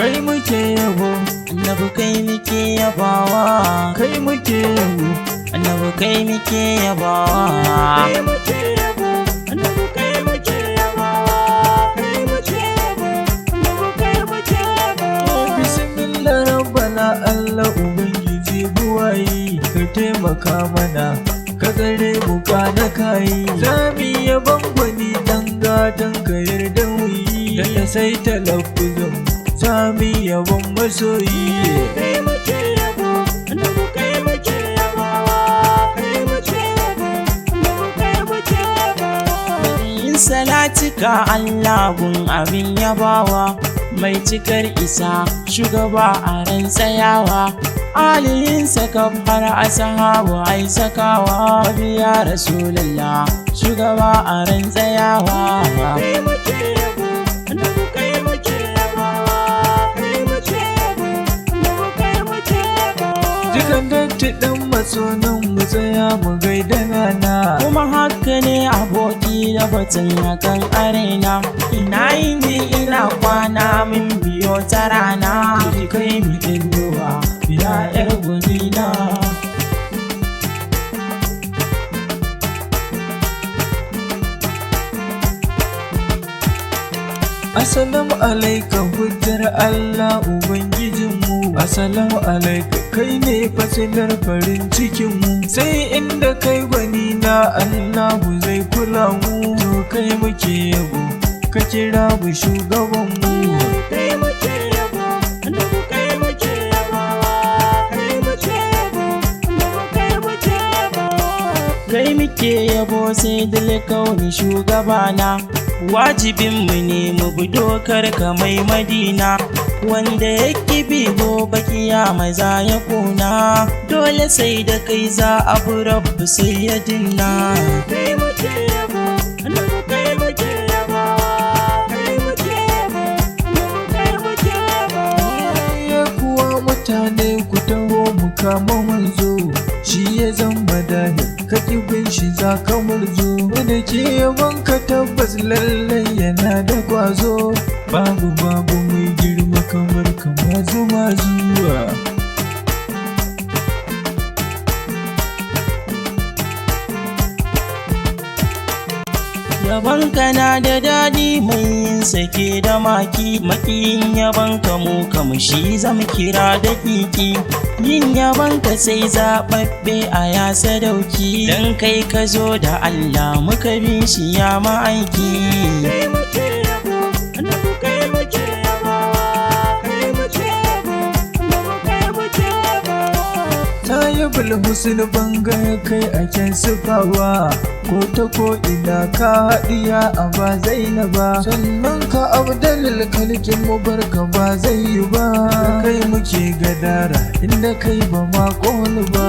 kai muke yabo, annabi kai muke yabawa, kai muke yabo, annabi kai muke yabawa, kai muke yabo, annabi kai muke yabawa, kai muke yabo, annabi kai muke yabawa. Bismillah rabbana Allah ubangiji buwayi, ka taimaka mana ka tsare mu kana kai, zami yaban gwani dan gatan ka yarda mu yi, dan ya sai talaffuzin zami yaban masoyi. Kai muke yabo, annabi kai muke yabawa, kai muke yabo, annabi kai muke yabawa. yin salatika Allah gun abin yabawa, mai cikar isa shugaba a ran tsayawa, alihinsa har a sahabu ai sakawa, biya rasulallah shugaba a ran tsayawa. Kai muke yabo, annabi kai muke yabawa, kai muke yabo, annabi kai muke yabawa. Dukan datti dan masonan mu tsaya mu gaida nana, Kuma haka ne aboki da batun hakan arena, ina yini ina kwana min biyo ta rana, ki kai mi dinduwa ya yar gudina. Assalamu alaikum hujjar Allah ubangijinmu, assalamu alaikum kai ne fasilar farin cikinmu, sai inda kai gwani na Allahu zai kula mu, to kai muke yabo ka kira mu shugabanmu. Kai muke yabo, annabi kai muke yabawa, kai muke yabo, annabi kai muke yabawa. kai muke yabo sai dalkauni shugabana, wajibinmu ne mu bi dokar ka mai madina, wanda ya bi gobe kiyama za ya kuna, dole sai da kai za a bi rabbu sai ya dinna. Kai muke yabo, annabi kai muke yabawa, kai muke yabo, annabi kai muke yabawa. Ya kuwa mutane ku taho mu kama manzo, shi ya zama dahil ka kibin shi za ka murzo, da ke yaban ka tabbas lallai yana da kwazo, babu mai girma kamar kama zuma zuwa. Yabanka na da daɗi mai yin sake da maki, makiyin yabanka mu kamushi zama kira da kiki, yin yabanka sai zaɓaɓɓe a ya sadauki, dan kai ka zo da Allah muka bi shi ya ma'aiki. Kai muke yabo, annabi kai muke yabawa, kai muke yabo, annabi kai muke yabawa. Tayyibul husn banga kai ake sufawa, ko ta ko ina ka haɗiya a ba zainaba, sannan ka abdalil kalkin mu barka ba zai yi ba, kai muke gadara inda kai ba ma ƙonu ba.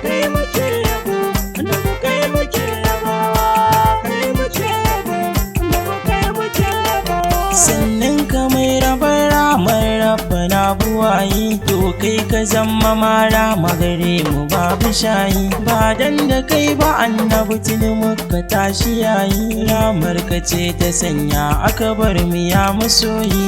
Kai muke yabo, annabi kai muke yabawa, kai muke yabo, annabi kai muke yabawa. Sannan ka mai rabar ramar rabbana buwayi, to kai ka zama mara magare mu babu shayi, ba dan da kai ba annabi tuni muka tashi yayi, ramar ka ce ta sanya aka bar mu ya masoyi.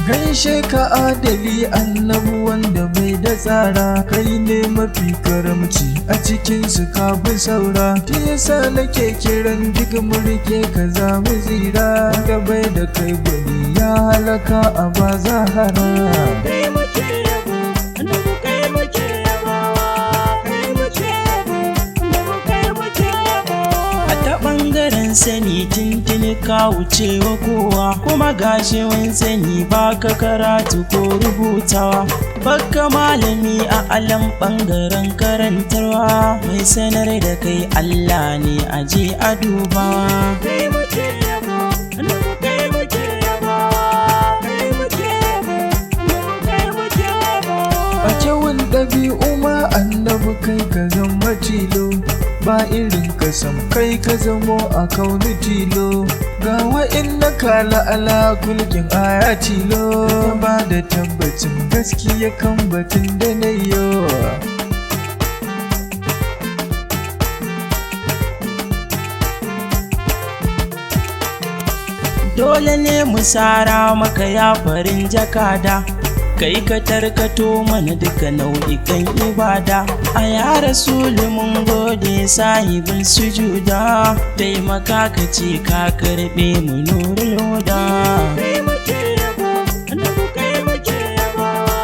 Gaishe ka adali annabi wanda bai da tsara, kai ne mafi karamci a cikin su ka fi saura, ta yasa nake kiran duk murke ka za mu zira, wanda bai da kai gwani ya halaka a ba zahara. Kai muke yabo, annabi kai muke yabawa, kai muke yabo, annabi kai muke yabawa. A ta ɓangaren sani tintini ka wuce wa kowa, kuma gashi wani sani baka karatu ko rubutawa, baka malami a alam ɓangaren karantarwa, mai sanar da kai Allah ne aje a dubawa. Kai muke yabo, annabi kai muke yabawa, kai muke yabo, annabi kai muke yabawa. A kyawun ɗabi'u ma annabi kai ka zama tilo, ba irin ka sam kai ka zamo a kauni tilo, ga wa'inna kala ala kulkin aya tilo, ba da tabbacin gaskiya kan batun da na yo. dole ne mu sara maka ya farin jakada, kai ka tarkato mana duka nau'ikan ibada. A ya rasulu mun gode sahibin sujuda, taimaka ka ce ka karɓe mu nurul huda. Kai muke yabo, annabi kai muke yabawa.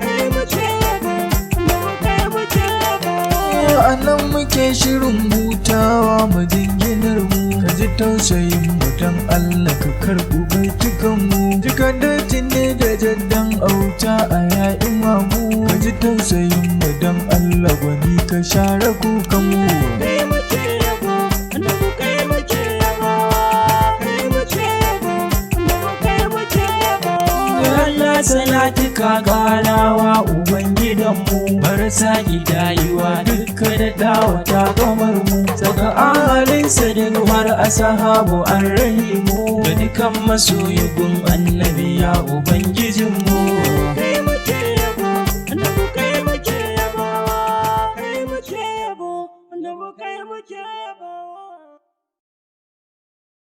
Kai muke yabo, annabi kai muke yabawa. A nan muke shirin hutawa mu jinginar mu, ka ji tausayin mu dan Allah ka karɓi baitukan mu. Dukan datin ne da jaddan auta a ya imamu, ka ji tausayin mu dan Allah gwani ka share kukan mu. Kai muke yabo, annabi kai muke yabawa. Kai muke yabo, annabi kai muke yabawa. Allah salati ka karawa ubangidanmu, marasa gidayewa duka da dawa ta kamar mu, saka ahalinsa da har asahabu an rahimu, da dukan masoyin annabi ya ubangijinmu.